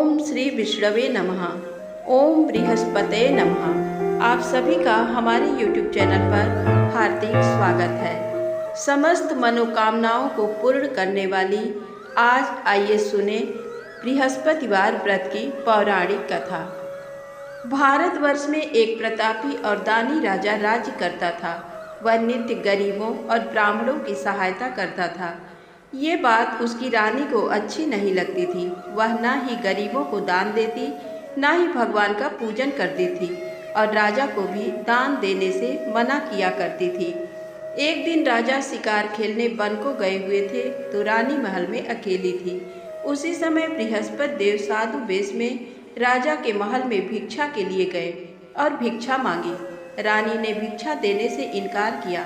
ओम श्री विष्णवे नमः। ओम बृहस्पते नमः। आप सभी का हमारे YouTube चैनल पर हार्दिक स्वागत है। समस्त मनोकामनाओं को पूर्ण करने वाली आज आइए सुने बृहस्पतिवार व्रत की पौराणिक कथा। भारतवर्ष में एक प्रतापी और दानी राजा राज्य करता था। वह नित्य गरीबों और ब्राह्मणों की सहायता करता था। ये बात उसकी रानी को अच्छी नहीं लगती थी। वह न ही गरीबों को दान देती, न ही भगवान का पूजन करती थी और राजा को भी दान देने से मना किया करती थी। एक दिन राजा शिकार खेलने वन को गए हुए थे तो रानी महल में अकेली थी। उसी समय बृहस्पति देव साधु वेश में राजा के महल में भिक्षा के लिए गए और भिक्षा मांगी। रानी ने भिक्षा देने से इनकार किया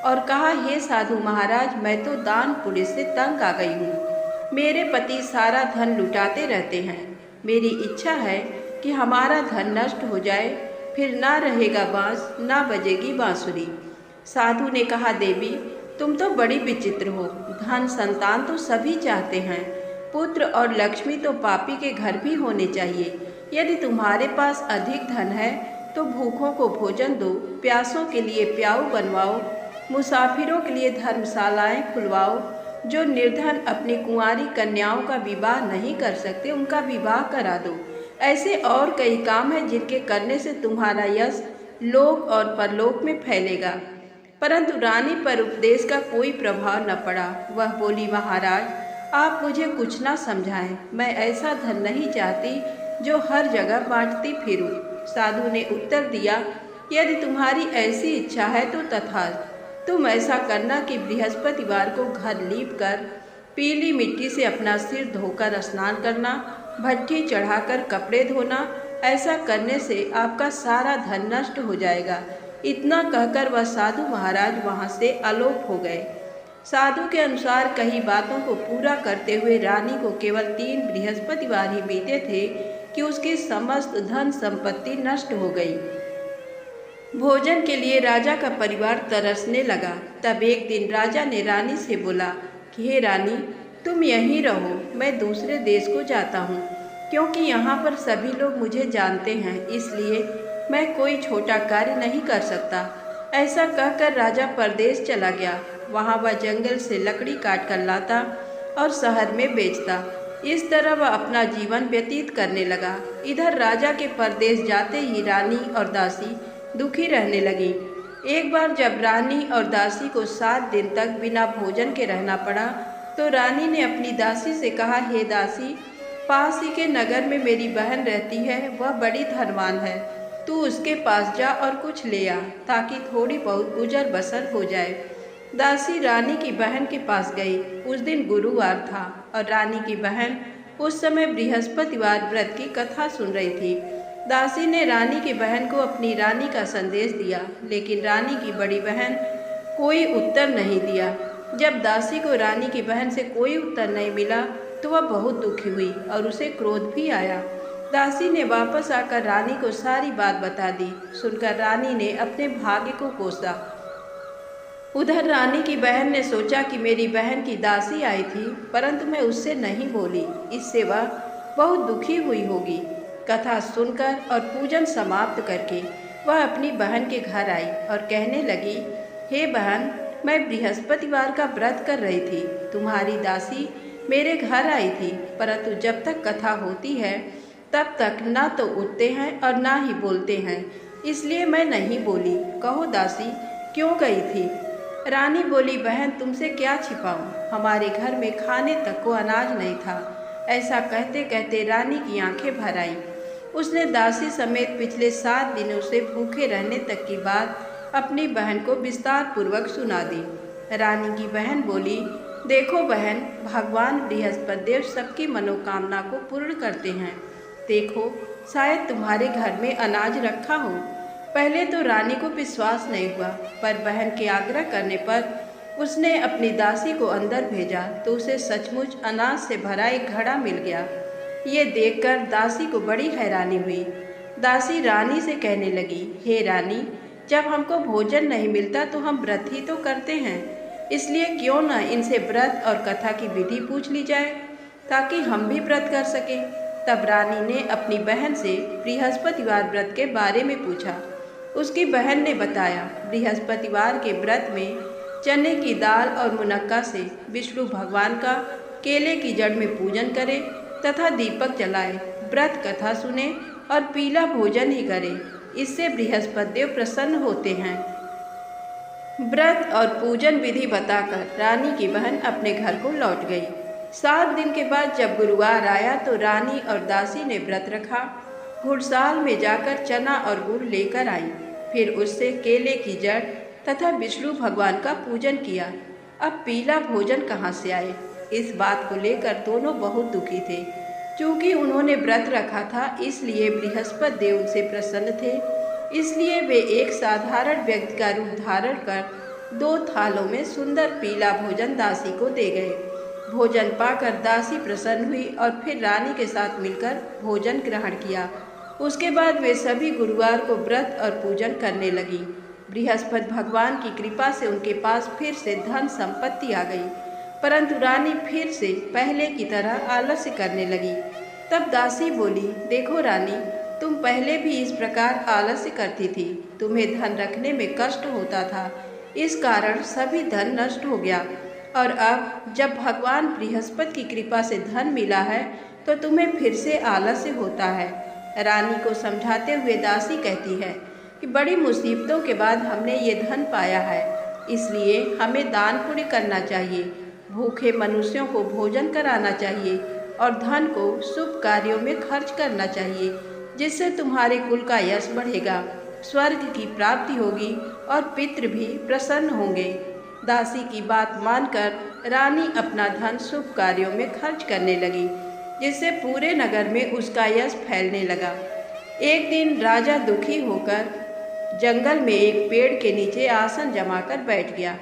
और कहा, हे साधु महाराज, मैं तो दान पुण्य से तंग आ गई हूँ। मेरे पति सारा धन लुटाते रहते हैं। मेरी इच्छा है कि हमारा धन नष्ट हो जाए, फिर ना रहेगा बांस, ना बजेगी बांसुरी। साधु ने कहा, देवी तुम तो बड़ी विचित्र हो। धन संतान तो सभी चाहते हैं, पुत्र और लक्ष्मी तो पापी के घर भी होने चाहिए। यदि तुम्हारे पास अधिक धन है तो भूखों को भोजन दो, प्यासों के लिए प्याऊ बनवाओ, मुसाफिरों के लिए धर्मशालाएं खुलवाओ। जो निर्धन अपनी कुंवारी कन्याओं का विवाह नहीं कर सकते उनका विवाह करा दो। ऐसे और कई काम हैं जिनके करने से तुम्हारा यश लोक और परलोक में फैलेगा। परंतु रानी पर उपदेश का कोई प्रभाव न पड़ा। वह बोली, महाराज आप मुझे कुछ ना समझाएं। मैं ऐसा धन नहीं चाहती जो हर जगह बांटती फिरूं। साधु ने उत्तर दिया, यदि तुम्हारी ऐसी इच्छा है तो तथास्तु। तुम ऐसा करना कि बृहस्पतिवार को घर लीप कर पीली मिट्टी से अपना सिर धोकर स्नान करना, भट्ठी चढ़ाकर कपड़े धोना। ऐसा करने से आपका सारा धन नष्ट हो जाएगा। इतना कहकर वह साधु महाराज वहाँ से अलोप हो गए। साधु के अनुसार कई बातों को पूरा करते हुए रानी को केवल 3 बृहस्पतिवार ही बीते थे कि उसकी समस्त धन संपत्ति नष्ट हो गई। भोजन के लिए राजा का परिवार तरसने लगा। तब एक दिन राजा ने रानी से बोला कि हे रानी, तुम यहीं रहो, मैं दूसरे देश को जाता हूँ, क्योंकि यहाँ पर सभी लोग मुझे जानते हैं, इसलिए मैं कोई छोटा कार्य नहीं कर सकता। ऐसा कहकर राजा परदेश चला गया। वहाँ वह जंगल से लकड़ी काट कर लाता और शहर में बेचता। इस तरह वह अपना जीवन व्यतीत करने लगा। इधर राजा के परदेश जाते ही रानी और दासी दुखी रहने लगी। एक बार जब रानी और दासी को 7 दिन तक बिना भोजन के रहना पड़ा तो रानी ने अपनी दासी से कहा, हे दासी, पास ही के नगर में मेरी बहन रहती है, वह बड़ी धनवान है। तू उसके पास जा और कुछ ले आ, ताकि थोड़ी बहुत गुजर बसर हो जाए। दासी रानी की बहन के पास गई। उस दिन गुरुवार था और रानी की बहन उस समय बृहस्पतिवार व्रत की कथा सुन रही थी। दासी ने रानी की बहन को अपनी रानी का संदेश दिया, लेकिन रानी की बड़ी बहन कोई उत्तर नहीं दिया। जब दासी को रानी की बहन से कोई उत्तर नहीं मिला तो वह बहुत दुखी हुई और उसे क्रोध भी आया। दासी ने वापस आकर रानी को सारी बात बता दी। सुनकर रानी ने अपने भाग्य को कोसा। उधर रानी की बहन ने सोचा कि मेरी बहन की दासी आई थी, परंतु मैं उससे नहीं बोली, इससे वह बहुत दुखी हुई होगी। कथा सुनकर और पूजन समाप्त करके वह अपनी बहन के घर आई और कहने लगी, हे बहन, मैं बृहस्पतिवार का व्रत कर रही थी। तुम्हारी दासी मेरे घर आई थी, परंतु जब तक कथा होती है तब तक ना तो उठते हैं और ना ही बोलते हैं, इसलिए मैं नहीं बोली। कहो दासी, क्यों गई थी? रानी बोली, बहन तुमसे क्या छिपाऊं, हमारे घर में खाने तक को अनाज नहीं था। ऐसा कहते कहते रानी की आंखें भर आईं। उसने दासी समेत पिछले 7 दिनों से भूखे रहने तक की बात अपनी बहन को विस्तार पूर्वक सुना दी। रानी की बहन बोली, देखो बहन, भगवान बृहस्पति देव सबकी मनोकामना को पूर्ण करते हैं। देखो, शायद तुम्हारे घर में अनाज रखा हो। पहले तो रानी को विश्वास नहीं हुआ, पर बहन के आग्रह करने पर उसने अपनी दासी को अंदर भेजा तो उसे सचमुच अनाज से भरा एक घड़ा मिल गया। ये देखकर दासी को बड़ी हैरानी हुई। दासी रानी से कहने लगी, हे रानी, जब हमको भोजन नहीं मिलता तो हम व्रत ही तो करते हैं, इसलिए क्यों न इनसे व्रत और कथा की विधि पूछ ली जाए, ताकि हम भी व्रत कर सकें। तब रानी ने अपनी बहन से बृहस्पतिवार व्रत के बारे में पूछा। उसकी बहन ने बताया, बृहस्पतिवार के व्रत में चने की दाल और मुनक्का से विष्णु भगवान का केले की जड़ में पूजन करें तथा दीपक जलाए, व्रत कथा सुने और पीला भोजन ही करें। इससे बृहस्पति देव प्रसन्न होते हैं। व्रत और पूजन विधि बताकर रानी की बहन अपने घर को लौट गई। 7 दिन के बाद जब गुरुवार आया तो रानी और दासी ने व्रत रखा। घुड़साल में जाकर चना और गुड़ लेकर आई, फिर उससे केले की जड़ तथा विष्णु भगवान का पूजन किया। अब पीला भोजन कहाँ से आए, इस बात को लेकर दोनों बहुत दुखी थे। चूँकि उन्होंने व्रत रखा था इसलिए बृहस्पति देव उनसे प्रसन्न थे, इसलिए वे एक साधारण व्यक्ति का रूप धारण कर 2 थालों में सुंदर पीला भोजन दासी को दे गए। भोजन पाकर दासी प्रसन्न हुई और फिर रानी के साथ मिलकर भोजन ग्रहण किया। उसके बाद वे सभी गुरुवार को व्रत और पूजन करने लगी। बृहस्पति भगवान की कृपा से उनके पास फिर से धन संपत्ति आ गई, परंतु रानी फिर से पहले की तरह आलस्य करने लगी। तब दासी बोली, देखो रानी, तुम पहले भी इस प्रकार आलस्य करती थी। तुम्हें धन रखने में कष्ट होता था, इस कारण सभी धन नष्ट हो गया, और अब जब भगवान बृहस्पति की कृपा से धन मिला है तो तुम्हें फिर से आलस्य होता है। रानी को समझाते हुए दासी कहती है कि बड़ी मुसीबतों के बाद हमने ये धन पाया है, इसलिए हमें दान पुण्य करना चाहिए, भूखे मनुष्यों को भोजन कराना चाहिए और धन को शुभ कार्यों में खर्च करना चाहिए, जिससे तुम्हारे कुल का यश बढ़ेगा, स्वर्ग की प्राप्ति होगी और पितृ भी प्रसन्न होंगे। दासी की बात मानकर रानी अपना धन शुभ कार्यों में खर्च करने लगी, जिससे पूरे नगर में उसका यश फैलने लगा। एक दिन राजा दुखी होकर जंगल में एक पेड़ के नीचे आसन जमाकर बैठ गया।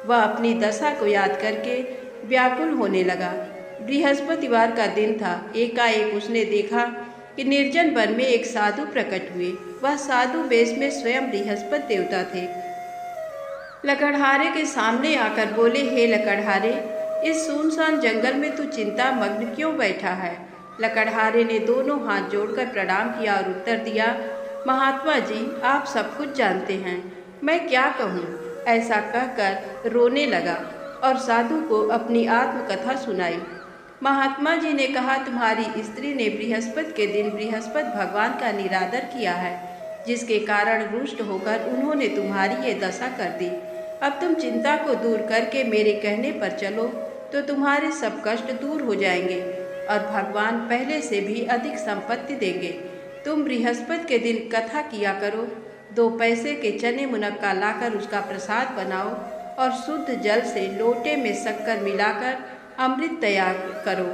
वह अपनी दशा को याद करके व्याकुल होने लगा। बृहस्पतिवार का दिन था। एकाएक उसने देखा कि निर्जन वन में एक साधु प्रकट हुए। वह साधु वेश में स्वयं बृहस्पति देवता थे। लकड़हारे के सामने आकर बोले, हे लकड़हारे, इस सुनसान जंगल में तू चिंता मग्न क्यों बैठा है? लकड़हारे ने दोनों हाथ जोड़कर प्रणाम किया और उत्तर दिया, महात्मा जी, आप सब कुछ जानते हैं, मैं क्या कहूँ? ऐसा कहकर रोने लगा और साधु को अपनी आत्मकथा सुनाई। महात्मा जी ने कहा, तुम्हारी स्त्री ने बृहस्पति के दिन बृहस्पति भगवान का निरादर किया है, जिसके कारण रुष्ट होकर उन्होंने तुम्हारी ये दशा कर दी। अब तुम चिंता को दूर करके मेरे कहने पर चलो तो तुम्हारे सब कष्ट दूर हो जाएंगे और भगवान पहले से भी अधिक संपत्ति देंगे। तुम बृहस्पति के दिन कथा किया करो, 2 पैसे के चने मुनक्का लाकर उसका प्रसाद बनाओ और शुद्ध जल से लोटे में शक्कर मिलाकर अमृत तैयार करो।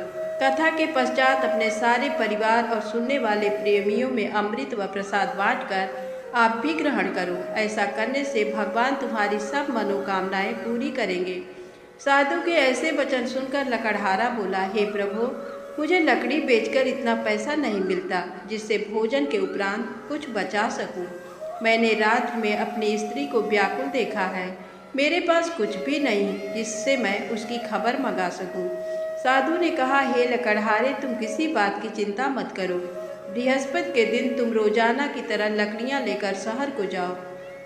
कथा के पश्चात अपने सारे परिवार और सुनने वाले प्रेमियों में अमृत व प्रसाद बांटकर आप भी ग्रहण करो। ऐसा करने से भगवान तुम्हारी सब मनोकामनाएं पूरी करेंगे। साधु के ऐसे वचन सुनकर लकड़हारा बोला, हे प्रभु, मुझे लकड़ी बेचकर इतना पैसा नहीं मिलता जिससे भोजन के उपरांत कुछ बचा सकूं। मैंने रात में अपनी स्त्री को व्याकुल देखा है, मेरे पास कुछ भी नहीं जिससे मैं उसकी खबर मंगा सकूं। साधु ने कहा, हे लकड़हारे, तुम किसी बात की चिंता मत करो। बृहस्पति के दिन तुम रोजाना की तरह लकड़ियां लेकर शहर को जाओ।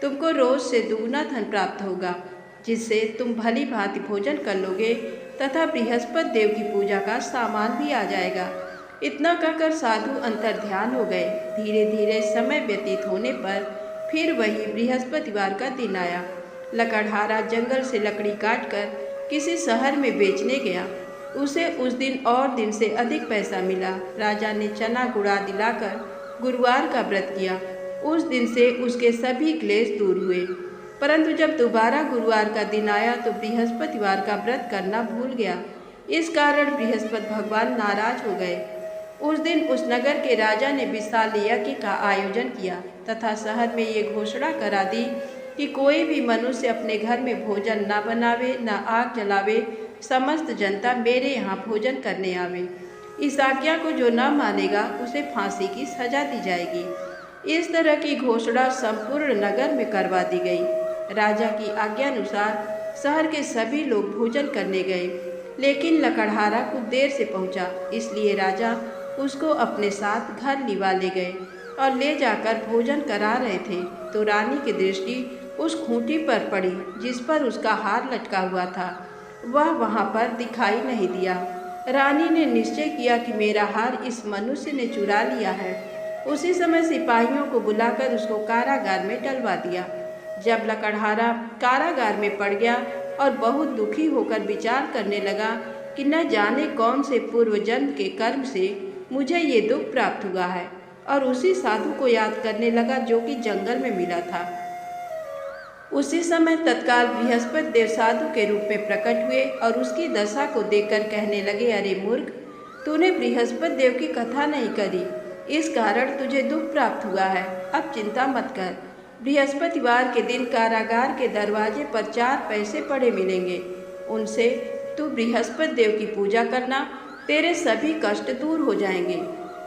तुमको रोज से दुगना धन प्राप्त होगा, जिससे तुम भली भांति भोजन कर लोगे तथा बृहस्पति देव की पूजा का सामान भी आ जाएगा। इतना कहकर साधु अंतर ध्यान हो गए। धीरे धीरे समय व्यतीत होने पर फिर वही बृहस्पतिवार का दिन आया। लकड़हारा जंगल से लकड़ी काटकर किसी शहर में बेचने गया। उसे उस दिन और दिन से अधिक पैसा मिला। राजा ने चना गुड़ा दिलाकर गुरुवार का व्रत किया। उस दिन से उसके सभी क्लेश दूर हुए। परंतु जब दोबारा गुरुवार का दिन आया तो बृहस्पतिवार का व्रत करना भूल गया। इस कारण बृहस्पति भगवान नाराज हो गए। उस दिन उस नगर के राजा ने विशाल यज्ञ का आयोजन किया तथा शहर में ये घोषणा करा दी कि कोई भी मनुष्य अपने घर में भोजन न बनावे, न आग जलावे, समस्त जनता मेरे यहाँ भोजन करने आवे। इस आज्ञा को जो न मानेगा उसे फांसी की सजा दी जाएगी। इस तरह की घोषणा संपूर्ण नगर में करवा दी गई। राजा की आज्ञानुसार शहर के सभी लोग भोजन करने गए, लेकिन लकड़हारा कुछ देर से पहुंचा, इसलिए राजा उसको अपने साथ घर लिवा ले गए और ले जाकर भोजन करा रहे थे तो रानी की दृष्टि उस खूंटी पर पड़ी जिस पर उसका हार लटका हुआ था। वह वहाँ पर दिखाई नहीं दिया। रानी ने निश्चय किया कि मेरा हार इस मनुष्य ने चुरा लिया है। उसी समय सिपाहियों को बुलाकर उसको कारागार में डलवा दिया। जब लकड़हारा कारागार में पड़ गया और बहुत दुखी होकर विचार करने लगा कि न जाने कौन से पूर्व जन्म के कर्म से मुझे ये दुख प्राप्त हुआ है, और उसी साधु को याद करने लगा जो कि जंगल में मिला था। उसी समय तत्काल बृहस्पति देव साधु के रूप में प्रकट हुए और उसकी दशा को देखकर कहने लगे, अरे मूर्ख, तूने बृहस्पति देव की कथा नहीं करी, इस कारण तुझे दुख प्राप्त हुआ है। अब चिंता मत कर। बृहस्पतिवार के दिन कारागार के दरवाजे पर 4 पैसे पड़े मिलेंगे। उनसे तू बृहस्पति देव की पूजा करना, तेरे सभी कष्ट दूर हो जाएंगे।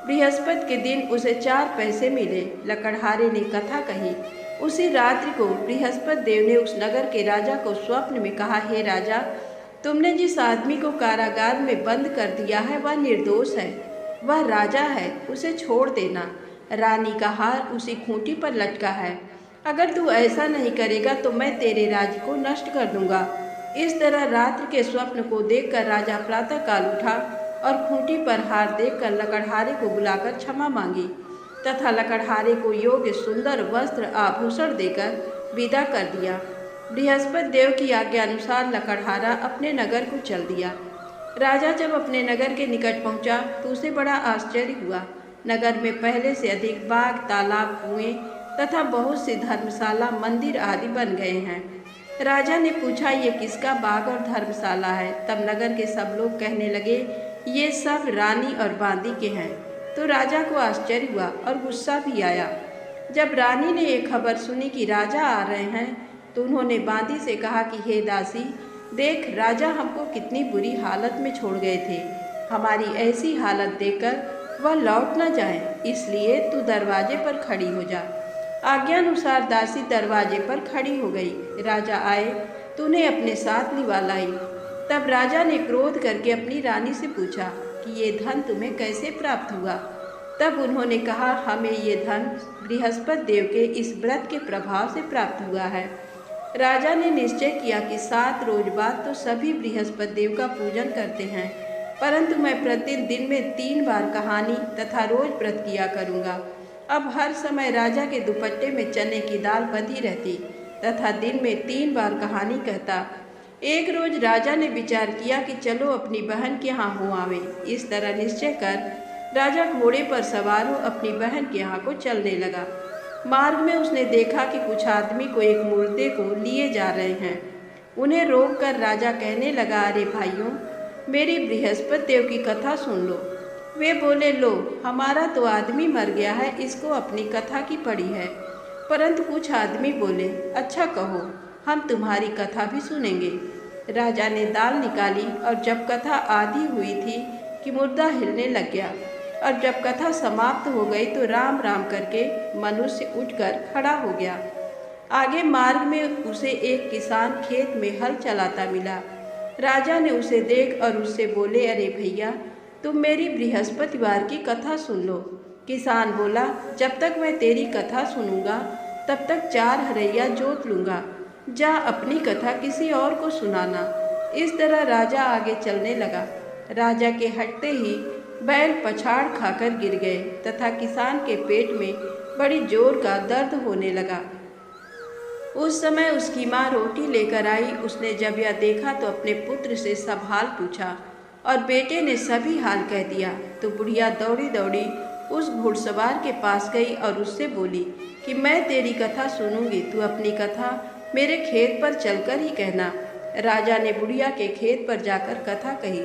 बृहस्पति के दिन उसे 4 पैसे मिले। लकड़हारे ने कथा कही। उसी रात्रि को बृहस्पति देव ने उस नगर के राजा को स्वप्न में कहा, हे राजा, तुमने जिस आदमी को कारागार में बंद कर दिया है वह निर्दोष है, वह राजा है, उसे छोड़ देना। रानी का हार उसी खूंटी पर लटका है। अगर तू ऐसा नहीं करेगा तो मैं तेरे राज्य को नष्ट कर दूंगा। इस तरह रात्रि के स्वप्न को देखकर राजा प्रातःकाल उठा और खूंटी पर हार देखकर लकड़हारे को बुलाकर क्षमा मांगी तथा लकड़हारे को योग्य सुंदर वस्त्र आभूषण देकर विदा कर दिया। बृहस्पति देव की आज्ञा अनुसार लकड़हारा अपने नगर को चल दिया। राजा जब अपने नगर के निकट पहुंचा तो उसे बड़ा आश्चर्य हुआ। नगर में पहले से अधिक बाग, तालाब, कुएं तथा बहुत सी धर्मशाला, मंदिर आदि बन गए हैं। राजा ने पूछा, ये किसका बाग और धर्मशाला है? तब नगर के सब लोग कहने लगे, ये सब रानी और बांदी के हैं। तो राजा को आश्चर्य हुआ और गुस्सा भी आया। जब रानी ने ये खबर सुनी कि राजा आ रहे हैं तो उन्होंने बांदी से कहा कि हे दासी, देख, राजा हमको कितनी बुरी हालत में छोड़ गए थे। हमारी ऐसी हालत देखकर वह लौट न जाए, इसलिए तू दरवाजे पर खड़ी हो जा। आज्ञानुसार दासी दरवाजे पर खड़ी हो गई। राजा आए तो उन्हें अपने साथ लिवा लाई। तब राजा ने क्रोध करके अपनी रानी से पूछा कि ये धन तुम्हें कैसे प्राप्त हुआ? तब उन्होंने कहा, हमें ये धन बृहस्पति देव के इस व्रत के प्रभाव से प्राप्त हुआ है। राजा ने निश्चय किया कि 7 रोज बाद तो सभी बृहस्पति देव का पूजन करते हैं, परंतु मैं प्रतिदिन दिन में 3 बार कहानी तथा रोज व्रत किया करूँगा। अब हर समय राजा के दुपट्टे में चने की दाल बंधी रहती तथा दिन में 3 बार कहानी कहता। एक रोज राजा ने विचार किया कि चलो अपनी बहन के यहाँ हो आवे। इस तरह निश्चय कर राजा घोड़े पर सवार हो अपनी बहन के यहाँ को चलने लगा। मार्ग में उसने देखा कि कुछ आदमी को एक मुर्दे को लिए जा रहे हैं। उन्हें रोककर राजा कहने लगा, अरे भाइयों, मेरी बृहस्पति देव की कथा सुन लो। वे बोले, लो, हमारा तो आदमी मर गया है, इसको अपनी कथा की पड़ी है। परंतु कुछ आदमी बोले, अच्छा कहो, हम तुम्हारी कथा भी सुनेंगे। राजा ने दाल निकाली और जब कथा आधी हुई थी कि मुर्दा हिलने लग गया, और जब कथा समाप्त हो गई तो राम राम करके मनुष्य उठकर खड़ा हो गया। आगे मार्ग में उसे एक किसान खेत में हल चलाता मिला। राजा ने उसे देख और उससे बोले, अरे भैया, तुम मेरी बृहस्पतिवार की कथा सुन लो। किसान बोला, जब तक मैं तेरी कथा सुनूंगा तब तक 4 हरैया जोत लूँगा। जा अपनी कथा किसी और को सुनाना। इस तरह राजा आगे चलने लगा। राजा के हटते ही बैल पछाड़ खाकर गिर गए तथा किसान के पेट में बड़ी जोर का दर्द होने लगा। उस समय उसकी माँ रोटी लेकर आई। उसने जब यह देखा तो अपने पुत्र से सब हाल पूछा और बेटे ने सभी हाल कह दिया। तो बुढ़िया दौड़ी दौड़ी उस घुड़सवार के पास गई और उससे बोली कि मैं तेरी कथा सुनूंगी, तू अपनी कथा मेरे खेत पर चलकर ही कहना। राजा ने बुढ़िया के खेत पर जाकर कथा कही,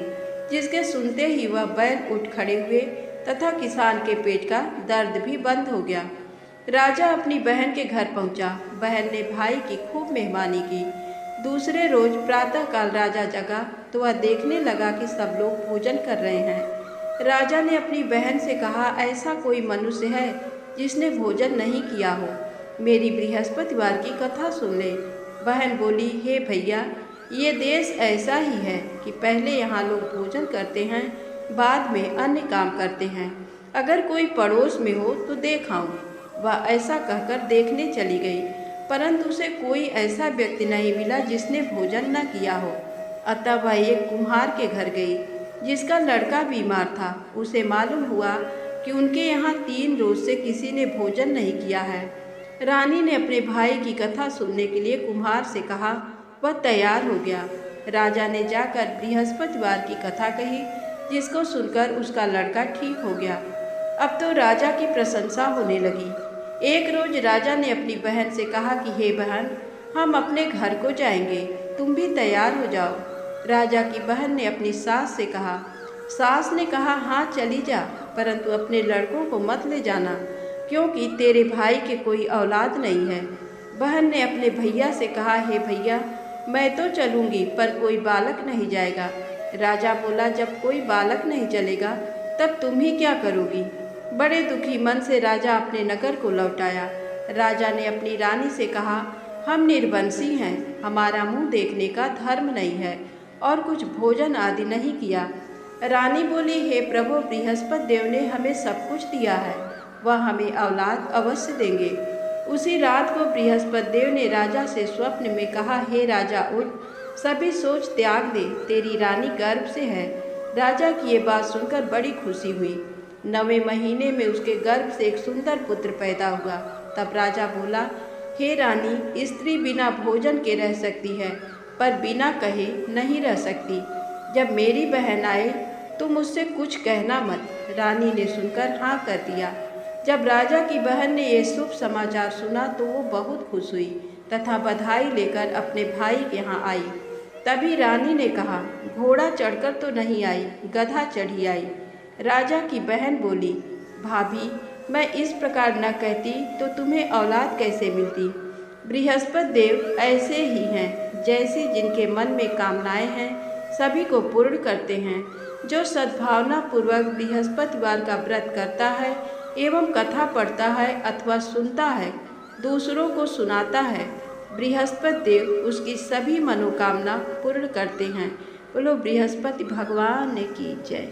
जिसके सुनते ही वह बैल उठ खड़े हुए तथा किसान के पेट का दर्द भी बंद हो गया। राजा अपनी बहन के घर पहुंचा। बहन ने भाई की खूब मेहमानी की। दूसरे रोज प्रातःकाल राजा जगा तो वह देखने लगा कि सब लोग भोजन कर रहे हैं। राजा ने अपनी बहन से कहा, ऐसा कोई मनुष्य है जिसने भोजन नहीं किया हो, मेरी बृहस्पतिवार की कथा सुन ले। बहन बोली, हे भैया, ये देश ऐसा ही है कि पहले यहाँ लोग भोजन करते हैं, बाद में अन्य काम करते हैं। अगर कोई पड़ोस में हो तो देख आऊं। वह ऐसा कहकर देखने चली गई, परंतु उसे कोई ऐसा व्यक्ति नहीं मिला जिसने भोजन न किया हो। अतः वह एक कुम्हार के घर गई, जिसका लड़का बीमार था। उसे मालूम हुआ कि उनके यहाँ 3 रोज से किसी ने भोजन नहीं किया है। रानी ने अपने भाई की कथा सुनने के लिए कुम्हार से कहा। वह तैयार हो गया। राजा ने जाकर बृहस्पतिवार की कथा कही, जिसको सुनकर उसका लड़का ठीक हो गया। अब तो राजा की प्रशंसा होने लगी। एक रोज राजा ने अपनी बहन से कहा कि हे बहन, हम अपने घर को जाएंगे, तुम भी तैयार हो जाओ। राजा की बहन ने अपनी सास से कहा। सास ने कहा, हाँ चली जा, परंतु अपने लड़कों को मत ले जाना, क्योंकि तेरे भाई के कोई औलाद नहीं है। बहन ने अपने भैया से कहा, हे भैया, मैं तो चलूँगी, पर कोई बालक नहीं जाएगा। राजा बोला, जब कोई बालक नहीं चलेगा तब तुम ही क्या करोगी। बड़े दुखी मन से राजा अपने नगर को लौट आया। राजा ने अपनी रानी से कहा, हम निर्वंशी हैं, हमारा मुंह देखने का धर्म नहीं है और कुछ भोजन आदि नहीं किया। रानी बोली, हे प्रभु, बृहस्पति देव ने हमें सब कुछ दिया है, वह हमें औलाद अवश्य देंगे। उसी रात को बृहस्पति देव ने राजा से स्वप्न में कहा, हे राजा, उठ, सभी सोच त्याग दे, तेरी रानी गर्भ से है। राजा की ये बात सुनकर बड़ी खुशी हुई। 9वें महीने में उसके गर्भ से एक सुंदर पुत्र पैदा हुआ। तब राजा बोला, हे रानी, स्त्री बिना भोजन के रह सकती है, पर बिना कहे नहीं रह सकती। जब मेरी बहन आए तुम उससे कुछ कहना मत। रानी ने सुनकर हाँ कर दिया। जब राजा की बहन ने ये शुभ समाचार सुना तो वो बहुत खुश हुई तथा बधाई लेकर अपने भाई के यहाँ आई। तभी रानी ने कहा, घोड़ा चढ़कर तो नहीं आई, गधा चढ़ी आई। राजा की बहन बोली, भाभी, मैं इस प्रकार न कहती तो तुम्हें औलाद कैसे मिलती। बृहस्पति देव ऐसे ही हैं, जैसे जिनके मन में कामनाएं हैं सभी को पूर्ण करते हैं। जो सद्भावना पूर्वक बृहस्पतिवार का व्रत करता है एवं कथा पढ़ता है अथवा सुनता है, दूसरों को सुनाता है, बृहस्पति देव उसकी सभी मनोकामना पूर्ण करते हैं। बोलो बृहस्पति भगवान की जय।